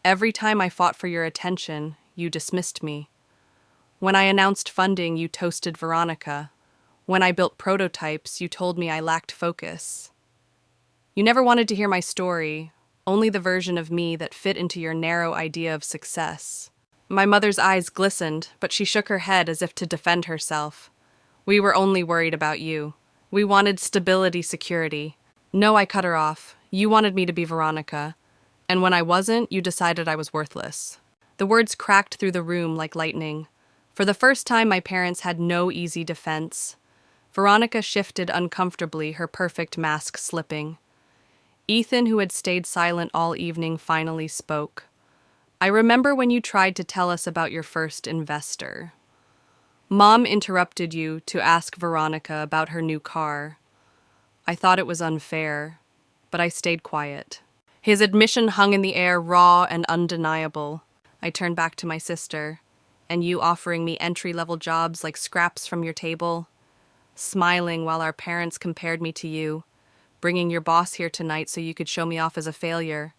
Every time I fought for your attention, you dismissed me. When I announced funding, you toasted Veronica. When I built prototypes, you told me I lacked focus. You never wanted to hear my story, only the version of me that fit into your narrow idea of success. My mother's eyes glistened, but she shook her head as if to defend herself. We were only worried about you. We wanted stability, security. No, I cut her off. You wanted me to be Veronica. And when I wasn't, you decided I was worthless. The words cracked through the room like lightning. For the first time, my parents had no easy defense. Veronica shifted uncomfortably, her perfect mask slipping. Ethan, who had stayed silent all evening, finally spoke. I remember when you tried to tell us about your first investor. Mom interrupted you to ask Veronica about her new car. I thought it was unfair, but I stayed quiet. His admission hung in the air, raw and undeniable. I turned back to my sister, and you offering me entry-level jobs like scraps from your table, smiling while our parents compared me to you, bringing your boss here tonight so you could show me off as a failure.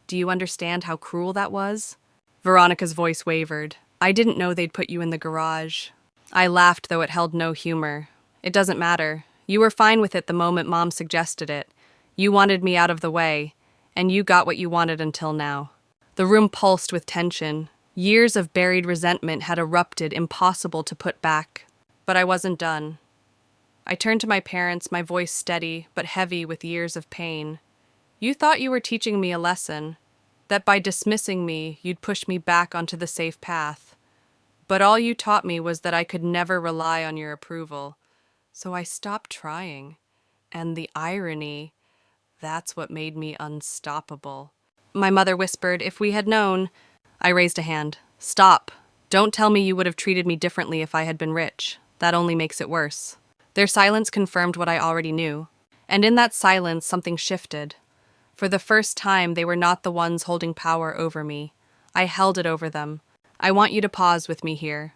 Do you understand how cruel that was? Veronica's voice wavered. I didn't know they'd put you in the garage. I laughed, though it held no humor. It doesn't matter. You were fine with it the moment Mom suggested it. You wanted me out of the way, and you got what you wanted until now. The room pulsed with tension. Years of buried resentment had erupted, impossible to put back. But I wasn't done. I turned to my parents, my voice steady but heavy with years of pain. You thought you were teaching me a lesson, that by dismissing me, you'd push me back onto the safe path. But all you taught me was that I could never rely on your approval. So I stopped trying. And the irony, that's what made me unstoppable. My mother whispered, if we had known. I raised a hand. Stop. Don't tell me you would have treated me differently if I had been rich. That only makes it worse. Their silence confirmed what I already knew. And in that silence, something shifted. For the first time, they were not the ones holding power over me. I held it over them. I want you to pause with me here.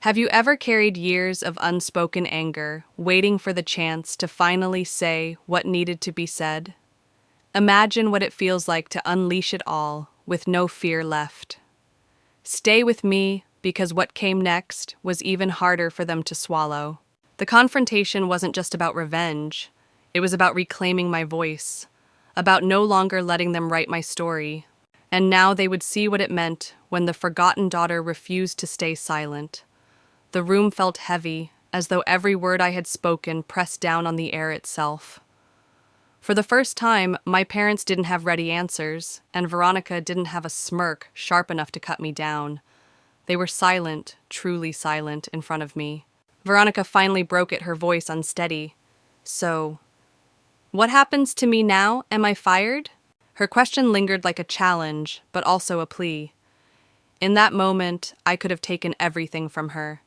Have you ever carried years of unspoken anger, waiting for the chance to finally say what needed to be said? Imagine what it feels like to unleash it all, with no fear left. Stay with me, because what came next was even harder for them to swallow. The confrontation wasn't just about revenge. It was about reclaiming my voice, about no longer letting them write my story. And now they would see what it meant when the forgotten daughter refused to stay silent. The room felt heavy, as though every word I had spoken pressed down on the air itself. For the first time, my parents didn't have ready answers, and Veronica didn't have a smirk sharp enough to cut me down. They were silent, truly silent, in front of me. Veronica finally broke it, her voice unsteady. So, what happens to me now? Am I fired? Her question lingered like a challenge, but also a plea. In that moment, I could have taken everything from her.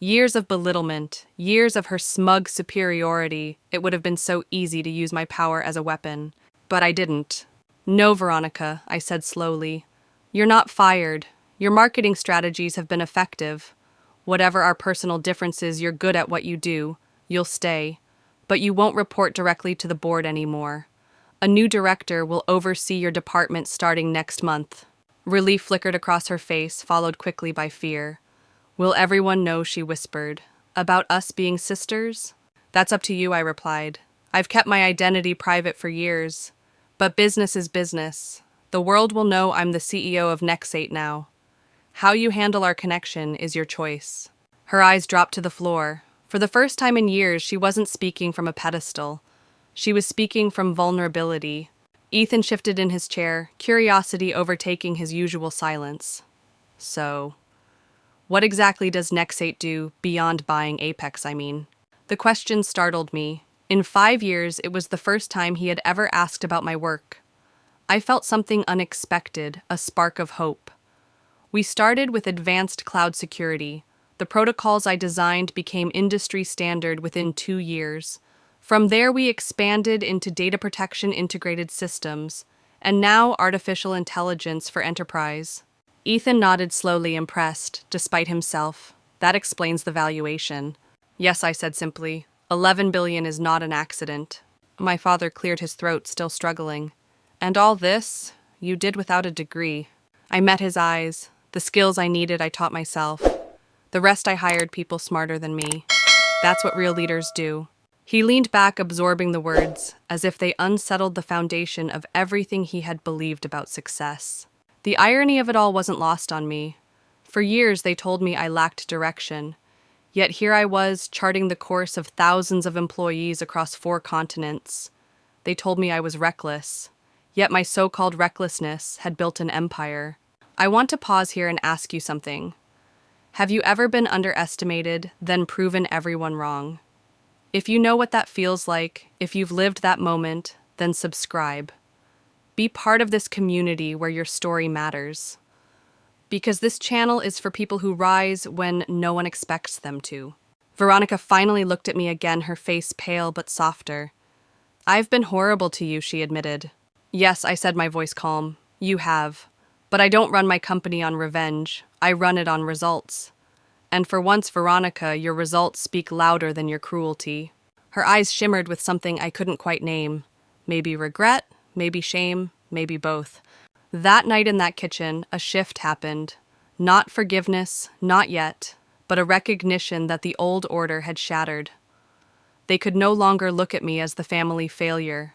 Years of belittlement, years of her smug superiority. It would have been so easy to use my power as a weapon. But I didn't. No, Veronica, I said slowly. You're not fired. Your marketing strategies have been effective. Whatever our personal differences, you're good at what you do. You'll stay. But you won't report directly to the board anymore. A new director will oversee your department starting next month. Relief flickered across her face, followed quickly by fear. Will everyone know, she whispered, about us being sisters? That's up to you, I replied. I've kept my identity private for years. But business is business. The world will know I'm the CEO of Nexate now. How you handle our connection is your choice. Her eyes dropped to the floor. For the first time in years, she wasn't speaking from a pedestal. She was speaking from vulnerability. Ethan shifted in his chair, curiosity overtaking his usual silence. So, what exactly does Nexate do beyond buying Apex, I mean? The question startled me. In 5 years, it was the first time he had ever asked about my work. I felt something unexpected, a spark of hope. We started with advanced cloud security. The protocols I designed became industry standard within 2 years. From there, we expanded into data protection integrated systems, and now artificial intelligence for enterprise. Ethan nodded slowly, impressed, despite himself. That explains the valuation. Yes, I said simply. 11 billion is not an accident. My father cleared his throat, still struggling. And all this, you did without a degree. I met his eyes. The skills I needed, I taught myself. The rest I hired people smarter than me. That's what real leaders do. He leaned back, absorbing the words, as if they unsettled the foundation of everything he had believed about success. The irony of it all wasn't lost on me. For years, they told me I lacked direction. Yet here I was, charting the course of thousands of employees across 4 continents. They told me I was reckless. Yet my so-called recklessness had built an empire. I want to pause here and ask you something. Have you ever been underestimated, then proven everyone wrong? If you know what that feels like, if you've lived that moment, then subscribe. Be part of this community where your story matters. Because this channel is for people who rise when no one expects them to. Veronica finally looked at me again, her face pale but softer. I've been horrible to you, she admitted. Yes, I said, my voice calm. You have. But I don't run my company on revenge. I run it on results. And for once, Veronica, your results speak louder than your cruelty. Her eyes shimmered with something I couldn't quite name. Maybe regret, maybe shame, maybe both. That night in that kitchen, a shift happened. Not forgiveness, not yet, but a recognition that the old order had shattered. They could no longer look at me as the family failure.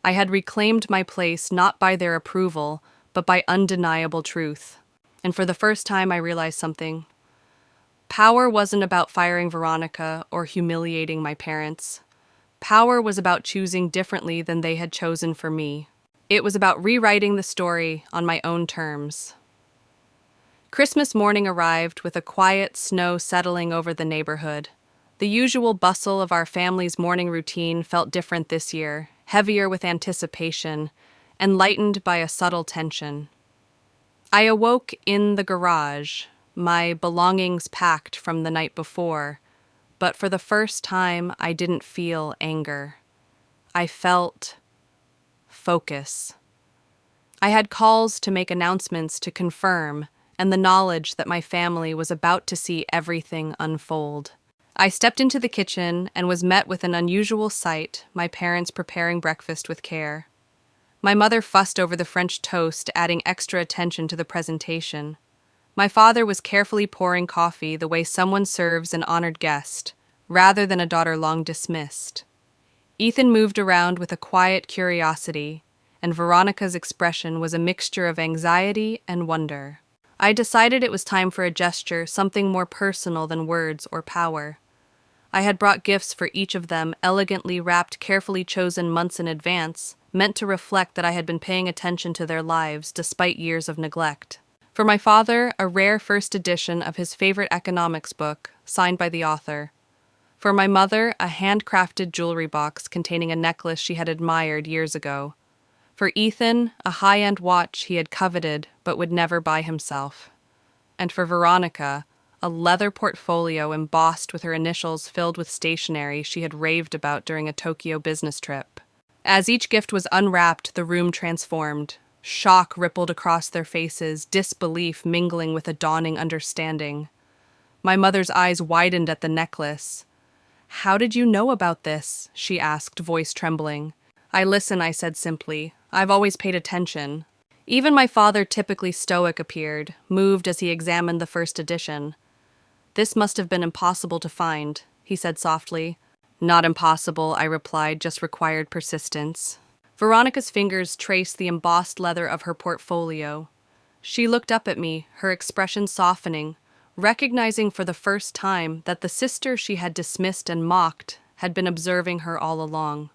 I had reclaimed my place not by their approval, but by undeniable truth. And for the first time, I realized something. Power wasn't about firing Veronica or humiliating my parents. Power was about choosing differently than they had chosen for me. It was about rewriting the story on my own terms. Christmas morning arrived with a quiet snow settling over the neighborhood. The usual bustle of our family's morning routine felt different this year, heavier with anticipation, and lightened by a subtle tension. I awoke in the garage, my belongings packed from the night before, but for the first time I didn't feel anger. I felt focus. I had calls to make announcements to confirm, and the knowledge that my family was about to see everything unfold. I stepped into the kitchen and was met with an unusual sight, my parents preparing breakfast with care. My mother fussed over the French toast, adding extra attention to the presentation. My father was carefully pouring coffee the way someone serves an honored guest, rather than a daughter long dismissed. Ethan moved around with a quiet curiosity, and Veronica's expression was a mixture of anxiety and wonder. I decided it was time for a gesture, something more personal than words or power. I had brought gifts for each of them, elegantly wrapped, carefully chosen months in advance, meant to reflect that I had been paying attention to their lives despite years of neglect. For my father, a rare first edition of his favorite economics book, signed by the author. For my mother, a handcrafted jewelry box containing a necklace she had admired years ago. For Ethan, a high-end watch he had coveted but would never buy himself. And for Veronica, a leather portfolio embossed with her initials filled with stationery she had raved about during a Tokyo business trip. As each gift was unwrapped, the room transformed. Shock rippled across their faces, disbelief mingling with a dawning understanding. My mother's eyes widened at the necklace. "How did you know about this?" she asked, voice trembling. "I listen," I said simply. "I've always paid attention." Even my father, typically stoic, appeared, moved as he examined the first edition. "This must have been impossible to find," he said softly. "Not impossible," I replied, "just required persistence." Veronica's fingers traced the embossed leather of her portfolio. She looked up at me, her expression softening, recognizing for the first time that the sister she had dismissed and mocked had been observing her all along.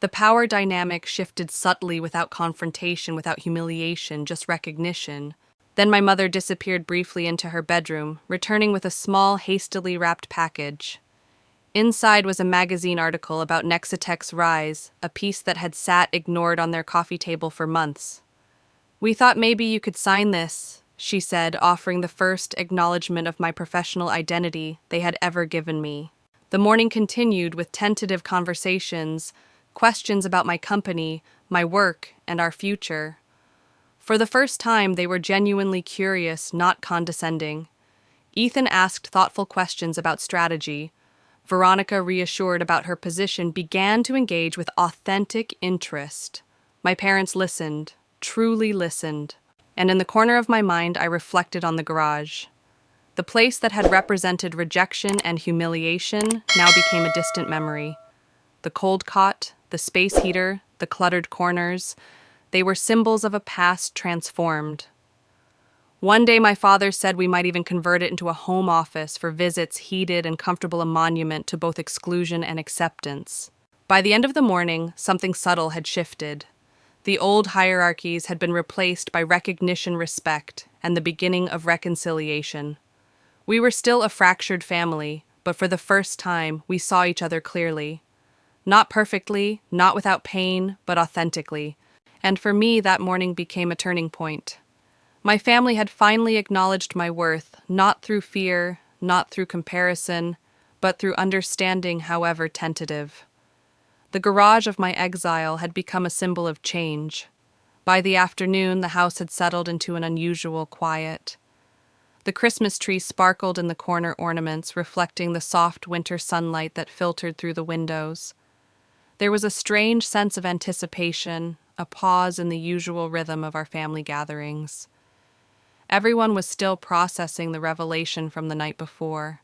The power dynamic shifted subtly, without confrontation, without humiliation, just recognition. Then my mother disappeared briefly into her bedroom, returning with a small, hastily wrapped package. Inside was a magazine article about Nexitech's rise, a piece that had sat ignored on their coffee table for months. "We thought maybe you could sign this," she said, offering the first acknowledgement of my professional identity they had ever given me. The morning continued with tentative conversations, questions about my company, my work, and our future. For the first time, they were genuinely curious, not condescending. Ethan asked thoughtful questions about strategy. Veronica, reassured about her position, began to engage with authentic interest. My parents listened, truly listened, and in the corner of my mind I reflected on the garage. The place that had represented rejection and humiliation now became a distant memory. The cold cot, the space heater, the cluttered corners, they were symbols of a past transformed. One day my father said we might even convert it into a home office for visits heated and comfortable, a monument to both exclusion and acceptance. By the end of the morning, something subtle had shifted. The old hierarchies had been replaced by recognition, respect, and the beginning of reconciliation. We were still a fractured family, but for the first time, we saw each other clearly. Not perfectly, not without pain, but authentically. And for me, that morning became a turning point. My family had finally acknowledged my worth, not through fear, not through comparison, but through understanding, however tentative. The garage of my exile had become a symbol of change. By the afternoon, the house had settled into an unusual quiet. The Christmas tree sparkled in the corner ornaments, reflecting the soft winter sunlight that filtered through the windows. There was a strange sense of anticipation, a pause in the usual rhythm of our family gatherings. Everyone was still processing the revelation from the night before.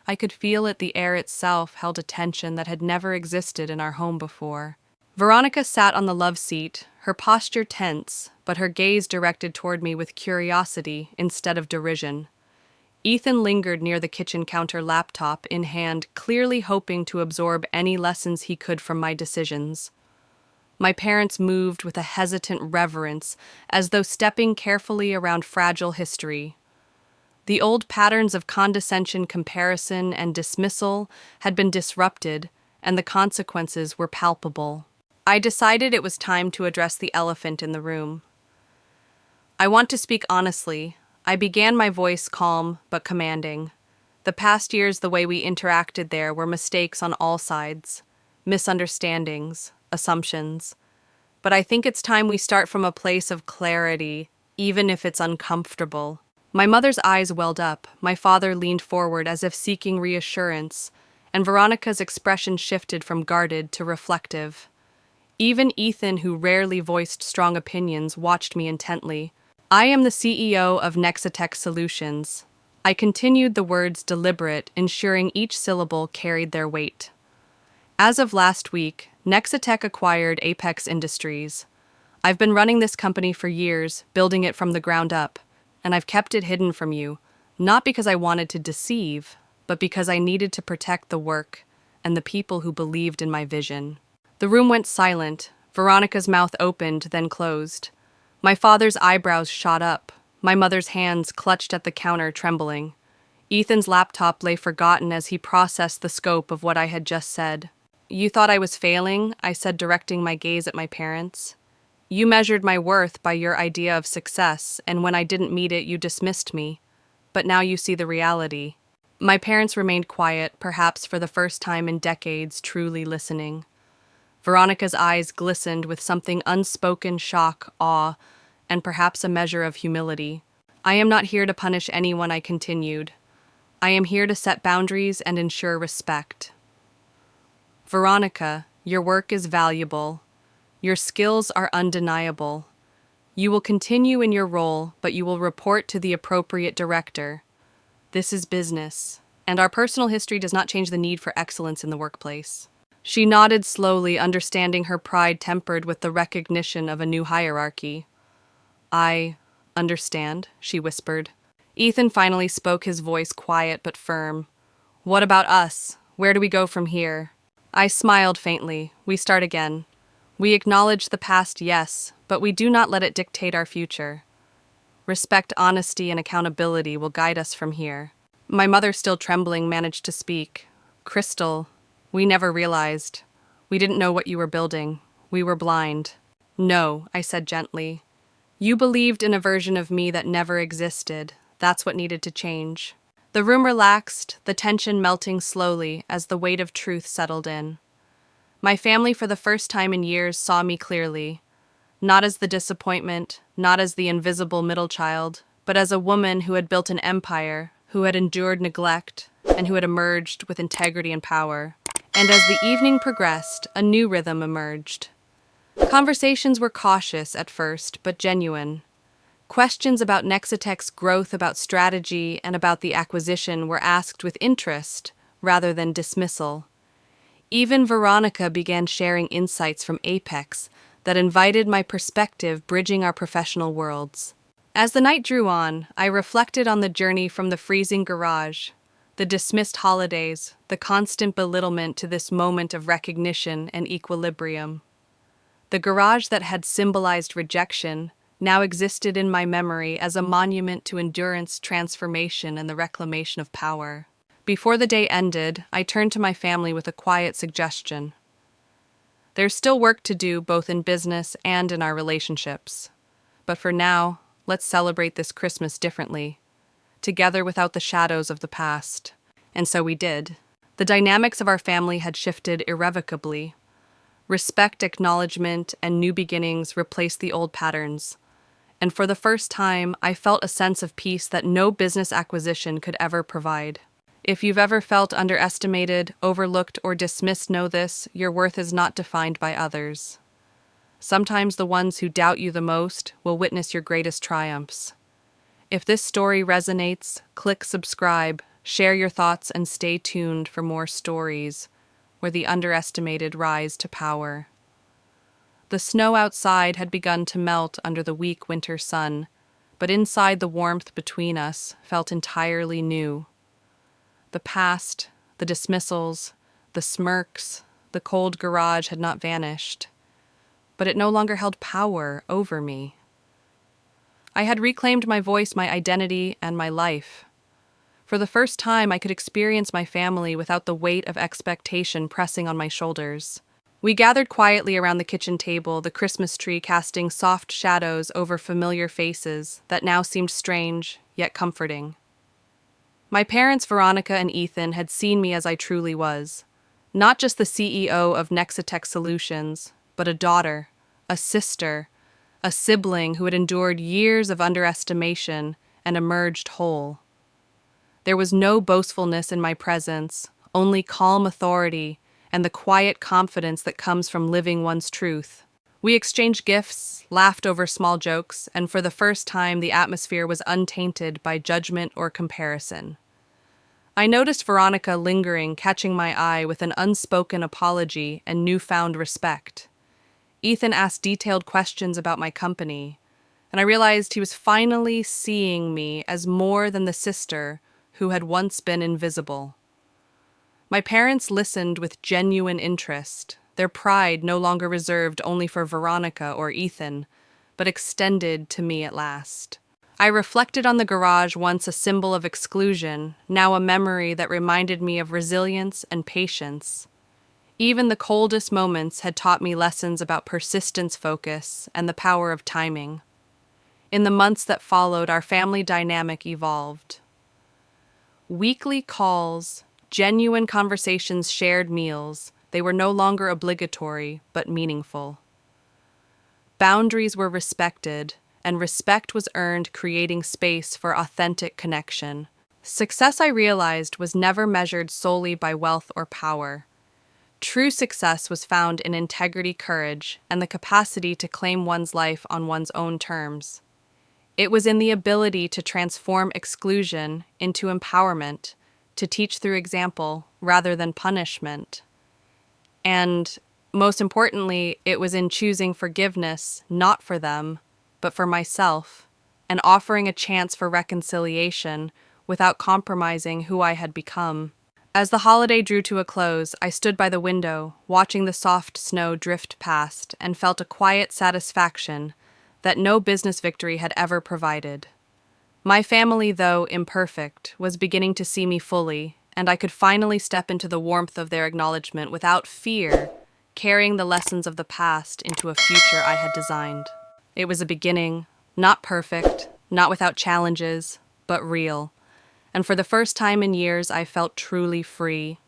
I could feel it, the air itself held a tension that had never existed in our home before. Veronica sat on the love seat, her posture tense, but her gaze directed toward me with curiosity instead of derision. Ethan lingered near the kitchen counter, laptop in hand, clearly hoping to absorb any lessons he could from my decisions. My parents moved with a hesitant reverence, as though stepping carefully around fragile history. The old patterns of condescension, comparison, and dismissal had been disrupted, and the consequences were palpable. I decided it was time to address the elephant in the room. "I want to speak honestly." I began, my voice calm but commanding. The past years, the way we interacted there, were mistakes on all sides. Misunderstandings, assumptions. But I think it's time we start from a place of clarity, even if it's uncomfortable. My mother's eyes welled up, my father leaned forward as if seeking reassurance, and Veronica's expression shifted from guarded to reflective. Even Ethan, who rarely voiced strong opinions, watched me intently. "I am the CEO of Nexitech Solutions." I continued, the words deliberate, ensuring each syllable carried their weight. "As of last week, Nexitech acquired Apex Industries. I've been running this company for years, building it from the ground up, and I've kept it hidden from you, not because I wanted to deceive, but because I needed to protect the work and the people who believed in my vision." The room went silent. Veronica's mouth opened, then closed. My father's eyebrows shot up. My mother's hands clutched at the counter, trembling. Ethan's laptop lay forgotten as he processed the scope of what I had just said. "You thought I was failing," I said, directing my gaze at my parents. "You measured my worth by your idea of success, and when I didn't meet it, you dismissed me. But now you see the reality." My parents remained quiet, perhaps for the first time in decades, truly listening. Veronica's eyes glistened with something unspoken, shock, awe, and perhaps a measure of humility. "I am not here to punish anyone," I continued. "I am here to set boundaries and ensure respect. Veronica, your work is valuable. Your skills are undeniable. You will continue in your role, but you will report to the appropriate director. This is business, and our personal history does not change the need for excellence in the workplace." She nodded slowly, understanding, her pride tempered with the recognition of a new hierarchy. "I understand," she whispered. Ethan finally spoke, his voice quiet but firm. "What about us? Where do we go from here?" I smiled faintly. "We start again. We acknowledge the past, yes, but we do not let it dictate our future. Respect, honesty, and accountability will guide us from here." My mother, still trembling, managed to speak. "Crystal, we never realized. We didn't know what you were building. We were blind." "No," I said gently. "You believed in a version of me that never existed. That's what needed to change." The room relaxed, the tension melting slowly as the weight of truth settled in. My family, for the first time in years, saw me clearly. Not as the disappointment, not as the invisible middle child, but as a woman who had built an empire, who had endured neglect, and who had emerged with integrity and power. And as the evening progressed, a new rhythm emerged. Conversations were cautious at first, but genuine. Questions about Nexitech's growth, about strategy, and about the acquisition were asked with interest rather than dismissal. Even Veronica began sharing insights from Apex that invited my perspective, bridging our professional worlds. As the night drew on, I reflected on the journey from the freezing garage, the dismissed holidays, the constant belittlement to this moment of recognition and equilibrium. The garage that had symbolized rejection now existed in my memory as a monument to endurance, transformation, and the reclamation of power. Before the day ended, I turned to my family with a quiet suggestion. There's still work to do both in business and in our relationships. But for now, let's celebrate this Christmas differently, together without the shadows of the past. And so we did. The dynamics of our family had shifted irrevocably. Respect, acknowledgement, and new beginnings replaced the old patterns. And for the first time, I felt a sense of peace that no business acquisition could ever provide. If you've ever felt underestimated, overlooked, or dismissed, know this: your worth is not defined by others. Sometimes the ones who doubt you the most will witness your greatest triumphs. If this story resonates, click subscribe, share your thoughts, and stay tuned for more stories where the underestimated rise to power. The snow outside had begun to melt under the weak winter sun, but inside the warmth between us felt entirely new. The past, the dismissals, the smirks, the cold garage had not vanished, but it no longer held power over me. I had reclaimed my voice, my identity, and my life. For the first time, I could experience my family without the weight of expectation pressing on my shoulders. We gathered quietly around the kitchen table, the Christmas tree casting soft shadows over familiar faces that now seemed strange, yet comforting. My parents, Veronica and Ethan, had seen me as I truly was. Not just the CEO of Nexitech Solutions, but a daughter, a sister, a sibling who had endured years of underestimation and emerged whole. There was no boastfulness in my presence, only calm authority and the quiet confidence that comes from living one's truth. We exchanged gifts, laughed over small jokes, and for the first time the atmosphere was untainted by judgment or comparison. I noticed Veronica lingering, catching my eye with an unspoken apology and newfound respect. Ethan asked detailed questions about my company, and I realized he was finally seeing me as more than the sister who had once been invisible. My parents listened with genuine interest, their pride no longer reserved only for Veronica or Ethan, but extended to me at last. I reflected on the garage, once a symbol of exclusion, now a memory that reminded me of resilience and patience. Even the coldest moments had taught me lessons about persistence, focus, and the power of timing. In the months that followed, our family dynamic evolved. Weekly calls, genuine conversations, shared meals, they were no longer obligatory, but meaningful. Boundaries were respected, and respect was earned, creating space for authentic connection. Success, I realized, was never measured solely by wealth or power. True success was found in integrity, courage, and the capacity to claim one's life on one's own terms. It was in the ability to transform exclusion into empowerment, to teach through example rather than punishment. And, most importantly, it was in choosing forgiveness, not for them, but for myself, and offering a chance for reconciliation without compromising who I had become. As the holiday drew to a close, I stood by the window, watching the soft snow drift past, and felt a quiet satisfaction that no business victory had ever provided. My family, though imperfect, was beginning to see me fully, and I could finally step into the warmth of their acknowledgement without fear, carrying the lessons of the past into a future I had designed. It was a beginning, not perfect, not without challenges, but real. And for the first time in years, I felt truly free.